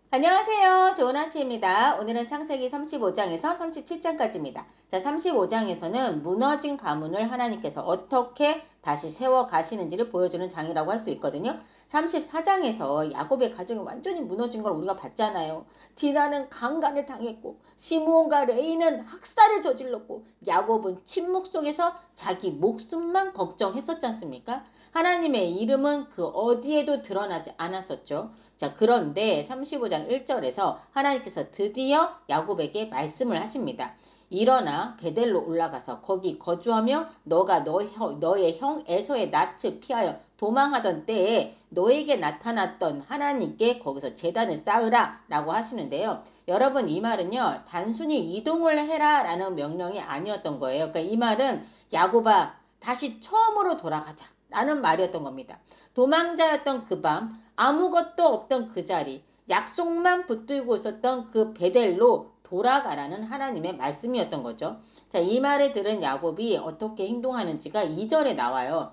안녕하세요. 좋은 아침입니다. 오늘은 창세기 35장에서 37장까지입니다. 자, 35장에서는 무너진 가문을 하나님께서 어떻게 다시 세워 가시는지를 보여주는 장이라고 할 수 있거든요. 34장에서 야곱의 가정이 완전히 무너진 걸 우리가 봤잖아요. 디나는 강간을 당했고 시므온과 레이는 학살을 저질렀고 야곱은 침묵 속에서 자기 목숨만 걱정했었지 않습니까? 하나님의 이름은 그 어디에도 드러나지 않았었죠. 자, 그런데 35장 1절에서 하나님께서 드디어 야곱에게 말씀을 하십니다. 일어나 베델로 올라가서 거기 거주하며 너가 너의 형 에서의 낯을 피하여 도망하던 때에 너에게 나타났던 하나님께 거기서 제단을 쌓으라 라고 하시는데요. 여러분, 이 말은요 단순히 이동을 해라 라는 명령이 아니었던 거예요. 그러니까 이 말은 야곱아 다시 처음으로 돌아가자 라는 말이었던 겁니다. 도망자였던 그 밤 아무것도 없던 그 자리, 약속만 붙들고 있었던 그 베델로 돌아가라는 하나님의 말씀이었던 거죠. 자, 이 말을 들은 야곱이 어떻게 행동하는지가 2절에 나와요.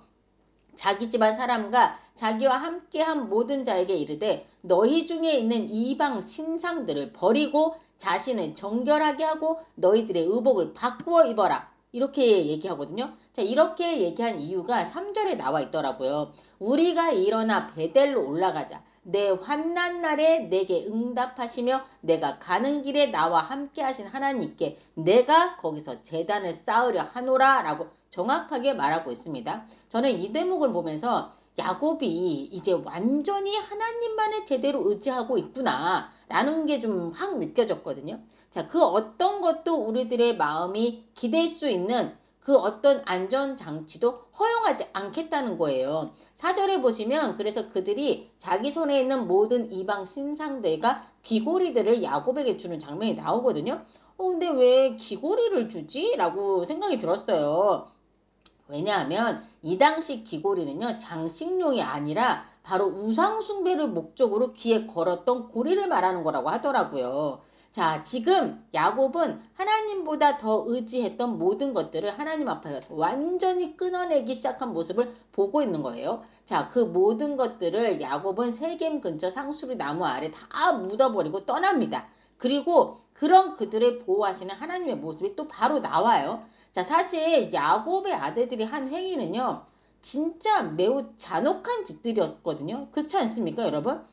자기 집안 사람과 자기와 함께한 모든 자에게 이르되 너희 중에 있는 이방 신상들을 버리고 자신을 정결하게 하고 너희들의 의복을 바꾸어 입어라. 이렇게 얘기하거든요. 자, 이렇게 얘기한 이유가 3절에 나와 있더라고요. 우리가 일어나 베델로 올라가자. 내 환난 날에 내게 응답하시며 내가 가는 길에 나와 함께 하신 하나님께 내가 거기서 제단을 쌓으려 하노라 라고 정확하게 말하고 있습니다. 저는 이 대목을 보면서 야곱이 이제 완전히 하나님만을 제대로 의지하고 있구나 라는 게 좀 확 느껴졌거든요. 자, 그 어떤 것도 우리들의 마음이 기댈 수 있는 그 어떤 안전장치도 허용하지 않겠다는 거예요. 4절에 보시면 그래서 그들이 자기 손에 있는 모든 이방 신상들과 귀고리들을 야곱에게 주는 장면이 나오거든요. 근데 왜 귀고리를 주지? 라고 생각이 들었어요. 왜냐하면 이 당시 귀고리는요 장식용이 아니라 바로 우상숭배를 목적으로 귀에 걸었던 고리를 말하는 거라고 하더라고요. 자, 지금 야곱은 하나님보다 더 의지했던 모든 것들을 하나님 앞에서 완전히 끊어내기 시작한 모습을 보고 있는 거예요. 자, 그 모든 것들을 야곱은 세겜 근처 상수리 나무 아래 다 묻어버리고 떠납니다. 그리고 그런 그들을 보호하시는 하나님의 모습이 또 바로 나와요. 자, 사실 야곱의 아들들이 한 행위는요. 진짜 매우 잔혹한 짓들이었거든요. 그렇지 않습니까, 여러분?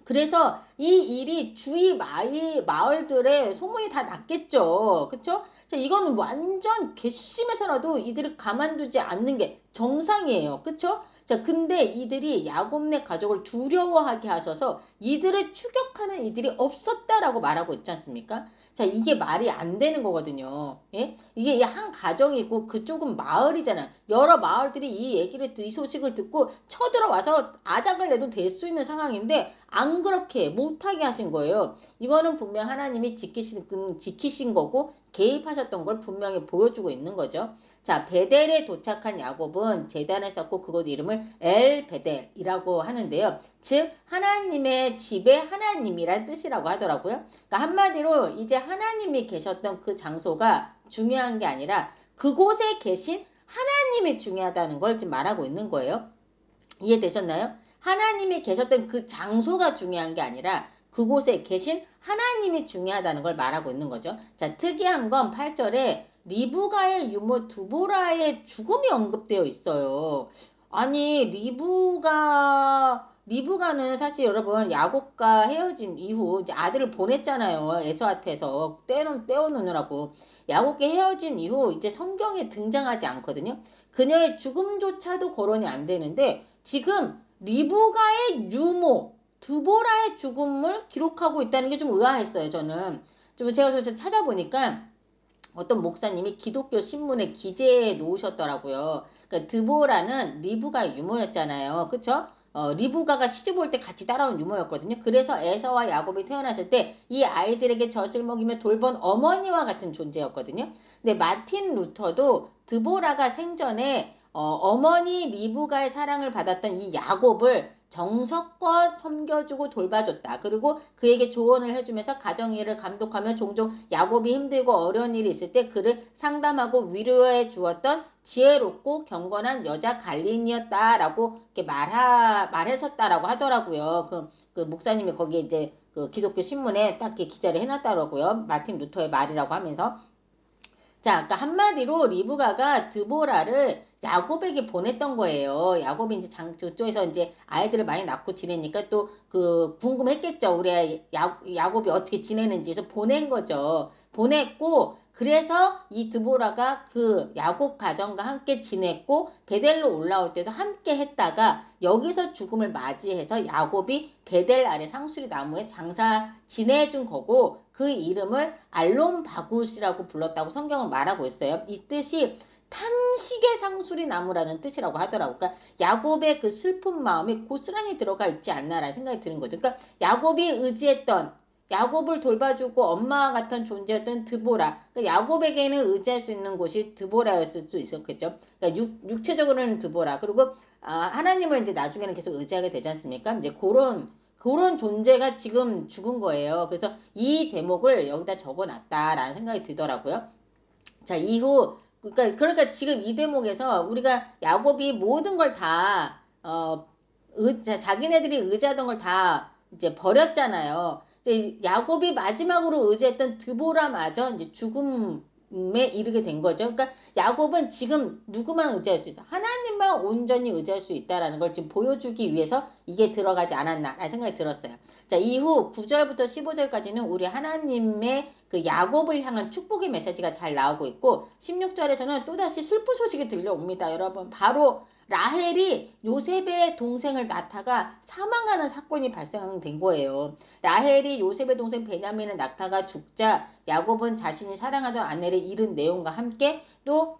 그래서 이 일이 주위 마을들의 소문이 다 났겠죠. 그쵸? 자, 이거는 완전 괘씸해서라도 이들을 가만두지 않는 게 정상이에요. 그쵸? 자, 근데 이들이 야곱네 가족을 두려워하게 하셔서 이들을 추격하는 이들이 없었다라고 말하고 있지 않습니까? 자, 이게 말이 안 되는 거거든요. 예? 이게 한 가정이고 그쪽은 마을이잖아. 여러 마을들이 이 소식을 듣고 쳐들어와서 아작을 내도 될 수 있는 상황인데 안 그렇게 못하게 하신 거예요. 이거는 분명 하나님이 지키신 거고 개입하셨던 걸 분명히 보여주고 있는 거죠. 자, 베델에 도착한 야곱은 제단을 쌓고 그곳 이름을 엘 베델이라고 하는데요. 즉 하나님의 집의 하나님이란 뜻이라고 하더라고요. 그러니까 한마디로 이제 하나님이 계셨던 그 장소가 중요한 게 아니라 그곳에 계신 하나님이 중요하다는 걸 지금 말하고 있는 거예요. 이해되셨나요? 하나님이 계셨던 그 장소가 중요한 게 아니라 그곳에 계신 하나님이 중요하다는 걸 말하고 있는 거죠. 자, 특이한 건 8절에 리브가의 유모 두보라의 죽음이 언급되어 있어요. 아니, 리브가는 사실 여러분 야곱과 헤어진 이후 이제 아들을 보냈잖아요. 에서한테서 떼어놓느라고. 야곱과 헤어진 이후 이제 성경에 등장하지 않거든요. 그녀의 죽음조차도 거론이 안 되는데 지금 리브가의 유모 두보라의 죽음을 기록하고 있다는 게 좀 의아했어요. 저는 좀 제가 찾아보니까 어떤 목사님이 기독교 신문에 기재해 놓으셨더라고요. 그러니까 드보라는 리브가의 유모였잖아요. 그쵸? 리브가가 시집 올 때 같이 따라온 유모였거든요. 그래서 에서와 야곱이 태어났을 때 이 아이들에게 젖을 먹이며 돌본 어머니와 같은 존재였거든요. 근데 마틴 루터도 드보라가 생전에 어머니 리브가의 사랑을 받았던 이 야곱을 정성껏 섬겨주고 돌봐줬다. 그리고 그에게 조언을 해주면서 가정일을 감독하며 종종 야곱이 힘들고 어려운 일이 있을 때 그를 상담하고 위로해 주었던 지혜롭고 경건한 여자 갈린이었다라고 이렇게 말했었다라고 하더라고요. 그 목사님이 거기에 이제 그 기독교 신문에 딱 이렇게 기자를 해놨더라고요. 마틴 루터의 말이라고 하면서. 자, 아까 한마디로 리브가가 드보라를 야곱에게 보냈던 거예요. 야곱이 이제 저쪽에서 이제 아이들을 많이 낳고 지내니까 또 그 궁금했겠죠. 우리 야곱이 어떻게 지내는지. 그래서 보낸 거죠. 보냈고, 그래서 이 드보라가 그 야곱 가정과 함께 지냈고, 베델로 올라올 때도 함께 했다가, 여기서 죽음을 맞이해서 야곱이 베델 아래 상수리 나무에 장사 지내준 거고, 그 이름을 알론 바굿이라고 불렀다고 성경은 말하고 있어요. 이 뜻이 탄식의 상수리 나무라는 뜻이라고 하더라고요. 그러니까 야곱의 그 슬픈 마음이 고스란히 들어가 있지 않나라는 생각이 드는 거죠. 그러니까 야곱이 의지했던, 야곱을 돌봐주고 엄마와 같은 존재였던 드보라. 그러니까 야곱에게는 의지할 수 있는 곳이 드보라였을 수 있었겠죠. 그러니까 육체적으로는 드보라. 그리고 하나님을 이제 나중에는 계속 의지하게 되지 않습니까? 이제 그런 존재가 지금 죽은 거예요. 그래서 이 대목을 여기다 적어놨다라는 생각이 들더라고요. 자, 이후 그러니까 지금 이 대목에서 우리가 야곱이 모든 걸 다 자기네들이 의지하던 걸 다 이제 버렸잖아요. 이제 야곱이 마지막으로 의지했던 드보라마저 이제 죽음에 이르게 된 거죠. 그러니까 야곱은 지금 누구만 의지할 수 있어? 하나님만 온전히 의지할 수 있다라는 걸 지금 보여주기 위해서 이게 들어가지 않았나라는 생각이 들었어요. 자, 이후 9절부터 15절까지는 우리 하나님의 그 야곱을 향한 축복의 메시지가 잘 나오고 있고, 16절에서는 또다시 슬픈 소식이 들려옵니다. 여러분, 바로 라헬이 요셉의 동생을 낳다가 사망하는 사건이 발생된 거예요. 라헬이 요셉의 동생 베냐민을 낳다가 죽자 야곱은 자신이 사랑하던 아내를 잃은 내용과 함께 또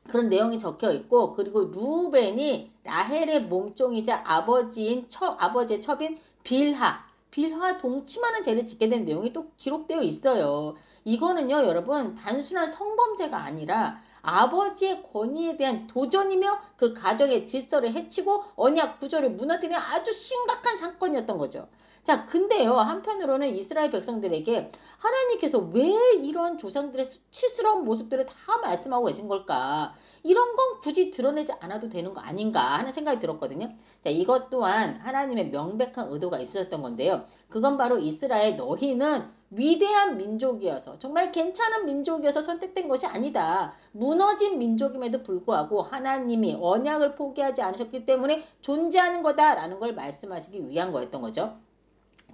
그런 내용이 적혀 있고, 그리고 루벤이 라헬의 몸종이자 아버지의 첩인 빌하 동침하는 죄를 짓게 된 내용이 또 기록되어 있어요. 이거는요, 여러분, 단순한 성범죄가 아니라 아버지의 권위에 대한 도전이며 그 가정의 질서를 해치고 언약 구조를 무너뜨리는 아주 심각한 사건이었던 거죠. 자, 근데요, 한편으로는 이스라엘 백성들에게 하나님께서 왜 이런 조상들의 수치스러운 모습들을 다 말씀하고 계신 걸까? 이런 건 굳이 드러내지 않아도 되는 거 아닌가 하는 생각이 들었거든요. 자, 이것 또한 하나님의 명백한 의도가 있었던 건데요. 그건 바로 이스라엘 너희는 위대한 민족이어서 정말 괜찮은 민족이어서 선택된 것이 아니다. 무너진 민족임에도 불구하고 하나님이 언약을 포기하지 않으셨기 때문에 존재하는 거다라는 걸 말씀하시기 위한 거였던 거죠.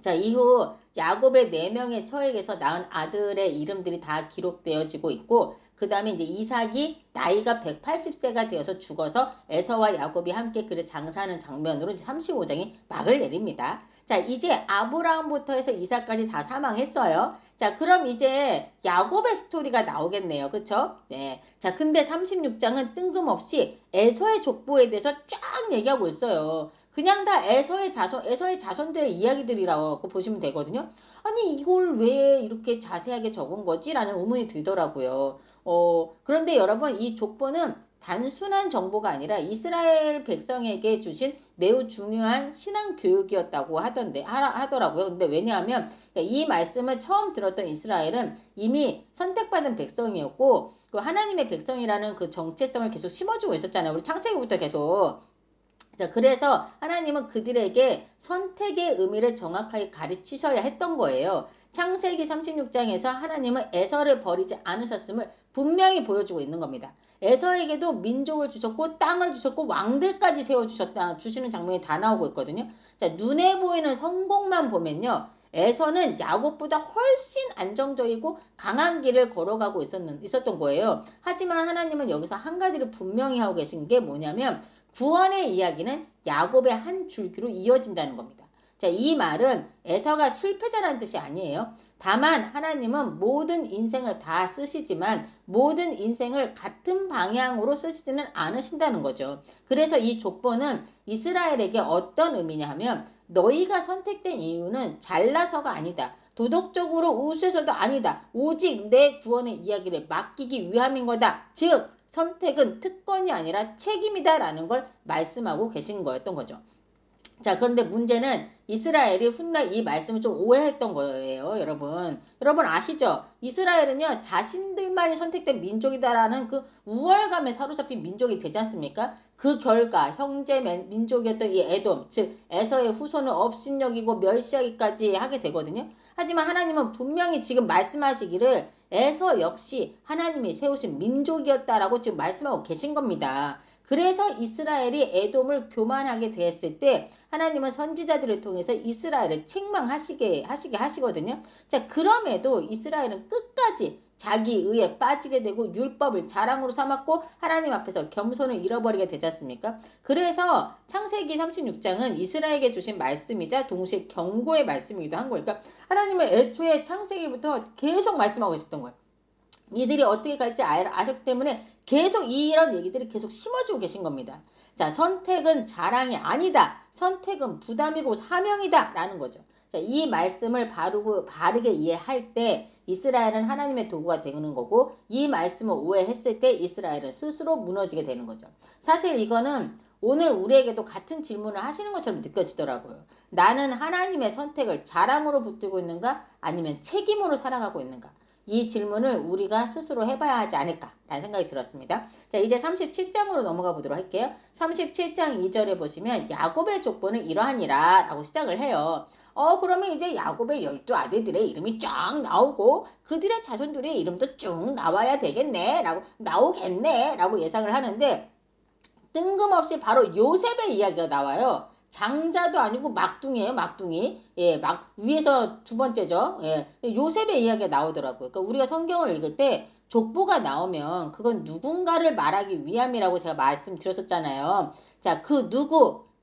자, 이후 야곱의 4명의 처에게서 낳은 아들의 이름들이 다 기록되어지고 있고, 그 다음에 이제 이삭이 나이가 180세가 되어서 죽어서 에서와 야곱이 함께 그를 장사하는 장면으로 이제 35장이 막을 내립니다. 자, 이제 아브라함부터 해서 이삭까지 다 사망했어요. 자, 그럼 이제 야곱의 스토리가 나오겠네요. 그쵸? 네. 자, 근데 36장은 뜬금없이 에서의 족보에 대해서 쫙 얘기하고 있어요. 그냥 다 에서의 자손들의 이야기들이라고 보시면 되거든요. 아니, 이걸 왜 이렇게 자세하게 적은 거지? 라는 의문이 들더라고요. 그런데 여러분, 이 족보는 단순한 정보가 아니라 이스라엘 백성에게 주신 매우 중요한 신앙 교육이었다고 하더라고요. 근데 왜냐하면 이 말씀을 처음 들었던 이스라엘은 이미 선택받은 백성이었고, 그 하나님의 백성이라는 그 정체성을 계속 심어주고 있었잖아요. 우리 창세기부터 계속. 자, 그래서 하나님은 그들에게 선택의 의미를 정확하게 가르치셔야 했던 거예요. 창세기 36장에서 하나님은 에서를 버리지 않으셨음을 분명히 보여주고 있는 겁니다. 에서에게도 민족을 주셨고 땅을 주셨고 왕들까지 주시는 장면이 다 나오고 있거든요. 자, 눈에 보이는 성공만 보면요, 에서는 야곱보다 훨씬 안정적이고 강한 길을 걸어가고 있었던 거예요. 하지만 하나님은 여기서 한 가지를 분명히 하고 계신 게 뭐냐면, 구원의 이야기는 야곱의 한 줄기로 이어진다는 겁니다. 자, 이 말은 에서가 실패자라는 뜻이 아니에요. 다만 하나님은 모든 인생을 다 쓰시지만 모든 인생을 같은 방향으로 쓰시지는 않으신다는 거죠. 그래서 이 족보는 이스라엘에게 어떤 의미냐 하면, 너희가 선택된 이유는 잘나서가 아니다. 도덕적으로 우수해서도 아니다. 오직 내 구원의 이야기를 맡기기 위함인 거다. 즉, 선택은 특권이 아니라 책임이다라는 걸 말씀하고 계신 거였던 거죠. 자, 그런데 문제는 이스라엘이 훗날 이 말씀을 좀 오해했던 거예요, 여러분. 여러분 아시죠? 이스라엘은요, 자신들만이 선택된 민족이다라는 그 우월감에 사로잡힌 민족이 되지 않습니까? 그 결과 형제 민족이었던 이 에돔, 즉 에서의 후손을 업신여기고 멸시하기까지 하게 되거든요. 하지만 하나님은 분명히 지금 말씀하시기를 에서 역시 하나님이 세우신 민족이었다라고 지금 말씀하고 계신 겁니다. 그래서 이스라엘이 에돔을 교만하게 대했을 때 하나님은 선지자들을 통해서 이스라엘을 책망하시게 하시거든요. 자, 그럼에도 이스라엘은 끝까지 자기 의에 빠지게 되고 율법을 자랑으로 삼았고 하나님 앞에서 겸손을 잃어버리게 되지 않습니까? 그래서 창세기 36장은 이스라엘에게 주신 말씀이자 동시에 경고의 말씀이기도 한 거예요. 그러니까 하나님은 애초에 창세기부터 계속 말씀하고 있었던 거예요. 이들이 어떻게 갈지 아셨기 때문에 계속 이런 얘기들을 계속 심어주고 계신 겁니다. 자, 선택은 자랑이 아니다. 선택은 부담이고 사명이다. 라는 거죠. 자, 이 말씀을 바르게 이해할 때 이스라엘은 하나님의 도구가 되는 거고 이 말씀을 오해했을 때 이스라엘은 스스로 무너지게 되는 거죠. 사실 이거는 오늘 우리에게도 같은 질문을 하시는 것처럼 느껴지더라고요. 나는 하나님의 선택을 자랑으로 붙들고 있는가? 아니면 책임으로 살아가고 있는가? 이 질문을 우리가 스스로 해봐야 하지 않을까라는 생각이 들었습니다. 자, 이제 37장으로 넘어가 보도록 할게요. 37장 2절에 보시면 야곱의 족보는 이러하니라 라고 시작을 해요. 그러면 이제 야곱의 12아들들의 이름이 쫙 나오고 그들의 자손들의 이름도 쭉 나와야 되겠네 라고 나오겠네 라고 예상을 하는데 뜬금없이 바로 요셉의 이야기가 나와요. 장자도 아니고 막둥이에요, 막둥이. 예, 위에서 두 번째죠. 예, 요셉의 이야기가 나오더라고요. 그러니까 우리가 성경을 읽을 때 족보가 나오면 그건 누군가를 말하기 위함이라고 제가 말씀드렸었잖아요. 자, 그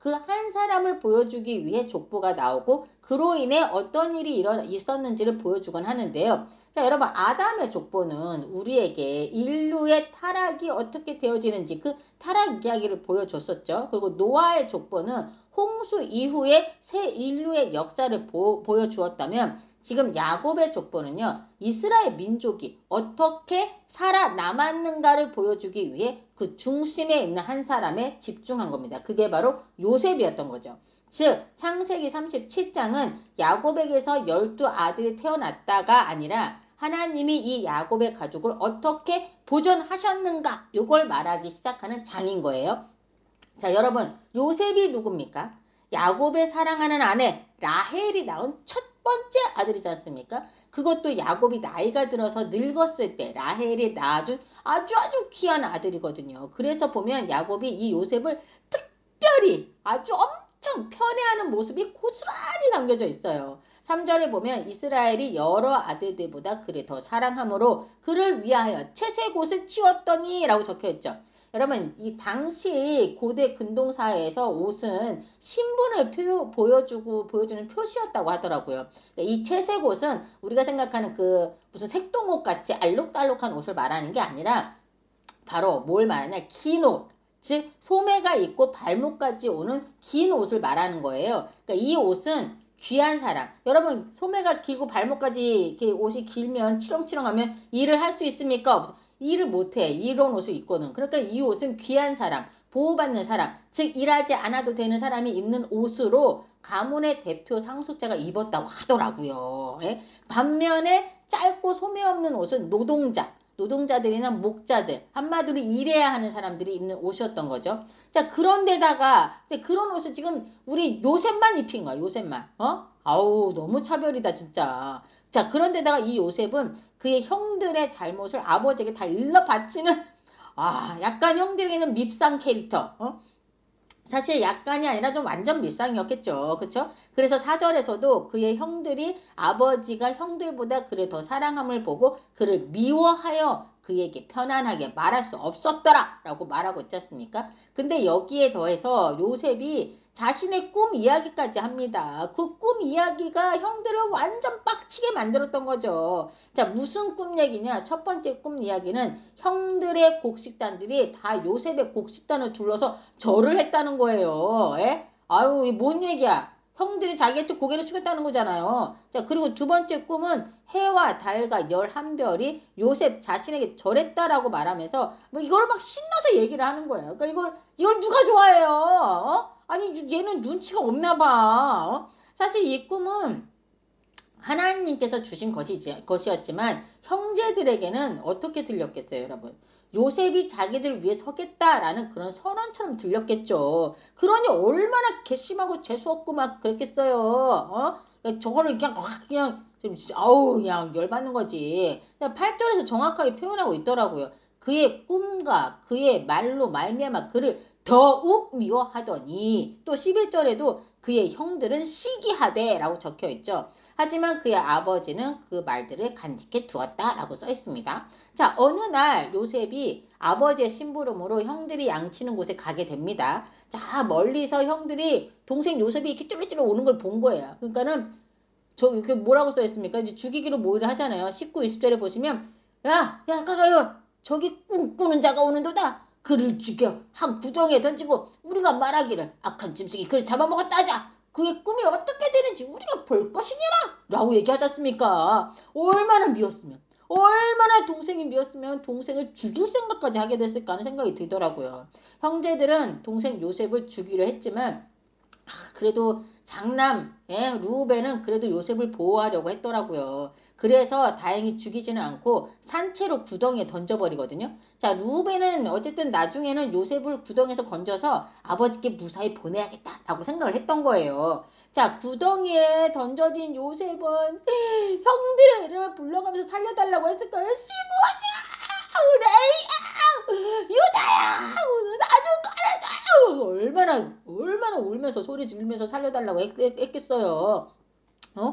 한 사람을 보여주기 위해 족보가 나오고 그로 인해 어떤 일이 있었는지를 보여주곤 하는데요. 자, 여러분 아담의 족보는 우리에게 인류의 타락이 어떻게 되어지는지 그 타락 이야기를 보여줬었죠. 그리고 노아의 족보는 홍수 이후에 새 인류의 역사를 보여주었다면 지금 야곱의 족보는요. 이스라엘 민족이 어떻게 살아남았는가를 보여주기 위해 그 중심에 있는 한 사람에 집중한 겁니다. 그게 바로 요셉이었던 거죠. 즉 창세기 37장은 야곱에게서 12아들이 태어났다가 아니라 하나님이 이 야곱의 가족을 어떻게 보존하셨는가 요걸 말하기 시작하는 장인 거예요. 자, 여러분 요셉이 누굽니까? 야곱의 사랑하는 아내 라헬이 낳은 첫 번째 아들이지 않습니까? 그것도 야곱이 나이가 들어서 늙었을 때 라헬이 낳아준 아주 귀한 아들이거든요. 그래서 보면 야곱이 이 요셉을 특별히 아주 엄청 편애하는 모습이 고스란히 담겨져 있어요. 3절에 보면 이스라엘이 여러 아들들보다 그를 더 사랑함으로 그를 위하여 채색 옷을 찌웠더니 라고 적혀있죠. 여러분 이 당시 고대 근동사회에서 옷은 신분을 보여주는 표시였다고 하더라고요. 이 채색 옷은 우리가 생각하는 그 무슨 색동옷 같이 알록달록한 옷을 말하는 게 아니라 바로 뭘 말하냐 긴 옷. 즉 소매가 있고 발목까지 오는 긴 옷을 말하는 거예요. 그러니까 이 옷은 귀한 사람. 여러분 소매가 길고 발목까지 이렇게 옷이 길면 치렁치렁하면 일을 할 수 있습니까? 일을 못해. 이런 옷을 입고는. 그러니까 이 옷은 귀한 사람, 보호받는 사람, 즉 일하지 않아도 되는 사람이 입는 옷으로 가문의 대표 상속자가 입었다고 하더라고요. 예? 반면에 짧고 소매 없는 옷은 노동자들이나 목자들, 한마디로 일해야 하는 사람들이 입는 옷이었던 거죠. 자, 그런데다가 그런 옷을 지금 우리 요셉만 입힌 거야. 요셉만. 아우 너무 차별이다 진짜. 자, 그런데다가 이 요셉은 그의 형들의 잘못을 아버지에게 다 일러 바치는 약간 형들에게는 밉상 캐릭터. 사실 약간이 아니라 좀 완전 밉상이었겠죠. 그렇죠? 그래서 4절에서도 그의 형들이 아버지가 형들보다 그를 더 사랑함을 보고 그를 미워하여 그에게 편안하게 말할 수 없었더라 라고 말하고 있지 않습니까? 근데 여기에 더해서 요셉이 자신의 꿈 이야기까지 합니다. 그 꿈 이야기가 형들을 완전 빡치게 만들었던 거죠. 자, 무슨 꿈 얘기냐? 첫 번째 꿈 이야기는 형들의 곡식단들이 다 요셉의 곡식단을 둘러서 절을 했다는 거예요. 예? 아유, 이게 뭔 얘기야? 형들이 자기한테 고개를 숙였다는 거잖아요. 자, 그리고 두 번째 꿈은 해와 달과 11별이 요셉 자신에게 절했다라고 말하면서 뭐 이걸 막 신나서 얘기를 하는 거예요. 그러니까 이걸 누가 좋아해요? 아니 얘는 눈치가 없나 봐. 사실 이 꿈은 하나님께서 주신 것이었지만 형제들에게는 어떻게 들렸겠어요, 여러분? 요셉이 자기들 위해 서겠다라는 그런 선언처럼 들렸겠죠. 그러니 얼마나 괘씸하고 재수없고 막 그랬겠어요. 저거를 그냥 확 그냥 좀 아우 그냥 열받는 거지. 8절에서 정확하게 표현하고 있더라고요. 그의 꿈과 그의 말로 말미암아 그를 더욱 미워하더니 또 11절에도 그의 형들은 시기하되 라고 적혀 있죠. 하지만 그의 아버지는 그 말들을 간직해 두었다라고 써 있습니다. 자, 어느 날 요셉이 아버지의 심부름으로 형들이 양치는 곳에 가게 됩니다. 자, 멀리서 형들이 동생 요셉이 이렇게 쭈루쭈루 오는 걸 본 거예요. 그러니까는 저 이렇게 뭐라고 써 있습니까? 이제 죽이기로 모의를 하잖아요. 19, 20절에 보시면 가가요. 저기 꿈꾸는 자가 오는도다. 그를 죽여 한 구덩이에 던지고 우리가 말하기를 악한 짐승이 그를 잡아먹었다 하자. 그의 꿈이 어떻게 되는지 우리가 볼 것이니라 라고 얘기하지 않습니까? 얼마나 미웠으면 얼마나 동생이 미웠으면 동생을 죽일 생각까지 하게 됐을까 하는 생각이 들더라고요. 형제들은 동생 요셉을 죽이려 했지만 그래도 장남 루벤은 그래도 요셉을 보호하려고 했더라고요. 그래서 다행히 죽이지는 않고 산채로 구덩이에 던져버리거든요. 자, 루벤은 어쨌든 나중에는 요셉을 구덩이에서 건져서 아버지께 무사히 보내야겠다라고 생각을 했던 거예요. 자, 구덩이에 던져진 요셉은 형들의 이름을 불러가면서 살려달라고 했을 거예요. 레이야, 유다야, 나좀 꺼내줘. 얼마나 울면서 소리 지르면서 살려달라고 했겠어요.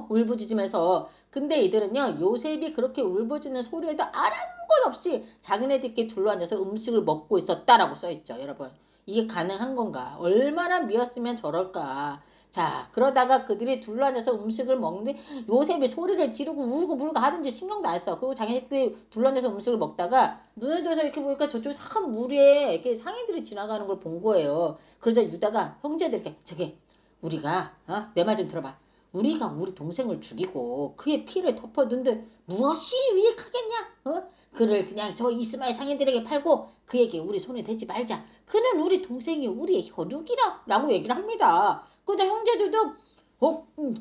울부짖으면서. 근데 이들은요, 요셉이 그렇게 울부짖는 소리에도 아랑곳없이 자기네들끼리 둘러앉아서 음식을 먹고 있었다라고 써있죠, 여러분. 이게 가능한 건가? 얼마나 미웠으면 저럴까? 자, 그러다가 그들이 둘러앉아서 음식을 먹는데 요셉이 소리를 지르고 울고 불고 하든지 신경도 안 써. 그리고 자기네들이 둘러앉아서 음식을 먹다가 눈에 들어서 이렇게 보니까 저쪽에 한 무리에 이렇게 상인들이 지나가는 걸 본 거예요. 그러자 유다가 형제들에게 저기 우리가 내 말 좀 들어봐. 우리가 우리 동생을 죽이고 그의 피를 덮어둔들 무엇이 유익하겠냐? 그를 그냥 저 이스마엘 상인들에게 팔고 그에게 우리 손에 대지 말자. 그는 우리 동생이 우리의 혈육이라 라고 얘기를 합니다. 그러자 형제들도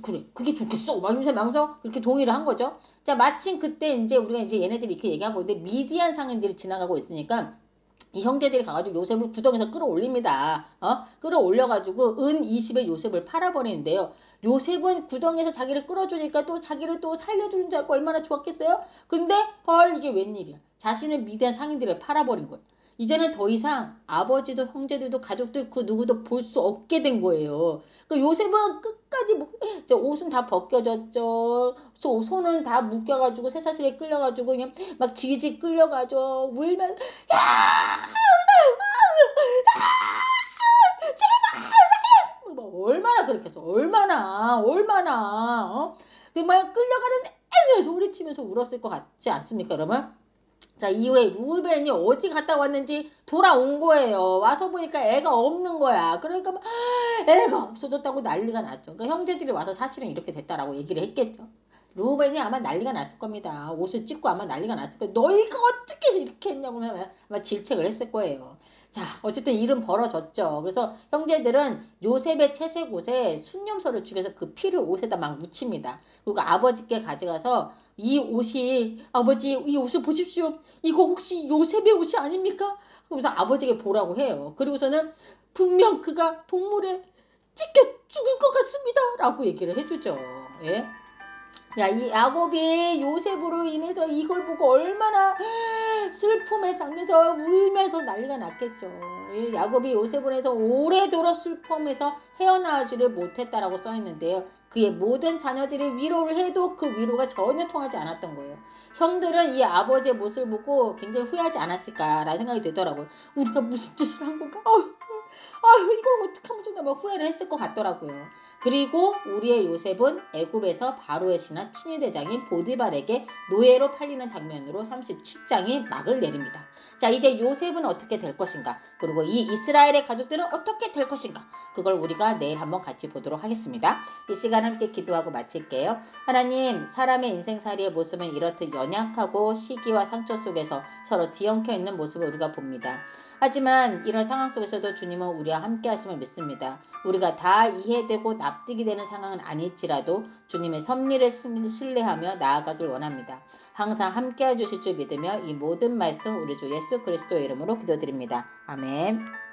그래 그게 좋겠어 막 이러면서 그렇게 동의를 한 거죠. 자, 마침 그때 이제 우리가 이제 얘네들이 이렇게 얘기하고 있는데 미디안 상인들이 지나가고 있으니까 이 형제들이 가가지고 요셉을 구덩이에서 끌어올립니다. 끌어올려가지고 은 20에 요셉을 팔아버리는데요. 요셉은 구덩이에서 자기를 끌어주니까 또 자기를 또 살려주는 줄 알고 얼마나 좋았겠어요? 근데 헐 이게 웬일이야. 자신을 미대한 상인들을 팔아버린 거예요. 이제는 더 이상 아버지도 형제들도 가족들 그 누구도 볼 수 없게 된 거예요. 그 요셉은 끝까지 옷은 다 벗겨졌죠. 손은 다 묶여가지고 쇠사슬에 끌려가지고 그냥 막 지지 끌려가죠. 울면 야! 얼마나 그렇게 해서 얼마나 정말 끌려가는데 소리치면서 울었을 것 같지 않습니까, 여러분? 자, 이후에 루벤이 어디 갔다 왔는지 돌아온 거예요. 와서 보니까 애가 없는 거야. 그러니까 막 애가 없어졌다고 난리가 났죠. 그러니까 형제들이 와서 사실은 이렇게 됐다라고 얘기를 했겠죠. 루벤이 아마 난리가 났을 겁니다. 옷을 찢고 아마 난리가 났을 거예요. 너희가 어떻게 이렇게 했냐고 하면 아마 질책을 했을 거예요. 자, 어쨌든 일은 벌어졌죠. 그래서 형제들은 요셉의 채색 옷에 순념소를 죽여서 그 피를 옷에다 막 묻힙니다. 그리고 아버지께 가져가서 이 옷이 아버지 이 옷을 보십시오. 이거 혹시 요셉의 옷이 아닙니까? 그래서 아버지에게 보라고 해요. 그리고서는 분명 그가 동물에 찢겨 죽을 것 같습니다. 라고 얘기를 해주죠. 예? 야, 이 야곱이 요셉으로 인해서 이걸 보고 얼마나 슬픔에 잠겨서 울면서 난리가 났겠죠. 이 야곱이 요셉으로 해서 오래도록 슬픔에서 헤어나오지를 못했다라고 써있는데요. 그의 모든 자녀들이 위로를 해도 그 위로가 전혀 통하지 않았던 거예요. 형들은 이 아버지의 모습을 보고 굉장히 후회하지 않았을까라는 생각이 들더라고요. 우리가 무슨 짓을 한 건가? 이걸 어떻게 하면 좋나 막 후회를 했을 것 같더라고요. 그리고 우리의 요셉은 애굽에서 바로의 신하 친위대장인 보디발에게 노예로 팔리는 장면으로 37장이 막을 내립니다. 자, 이제 요셉은 어떻게 될 것인가? 그리고 이 이스라엘의 가족들은 어떻게 될 것인가? 그걸 우리가 내일 한번 같이 보도록 하겠습니다. 이 시간 함께 기도하고 마칠게요. 하나님, 사람의 인생살이의 모습은 이렇듯 연약하고 시기와 상처 속에서 서로 뒤엉켜 있는 모습을 우리가 봅니다. 하지만 이런 상황 속에서도 주님은 우리와 함께 하심을 믿습니다. 우리가 다 이해되고 납득이 되는 상황은 아닐지라도 주님의 섭리를 신뢰하며 나아가길 원합니다. 항상 함께 해주실 줄 믿으며 이 모든 말씀 우리 주 예수 그리스도의 이름으로 기도드립니다. 아멘.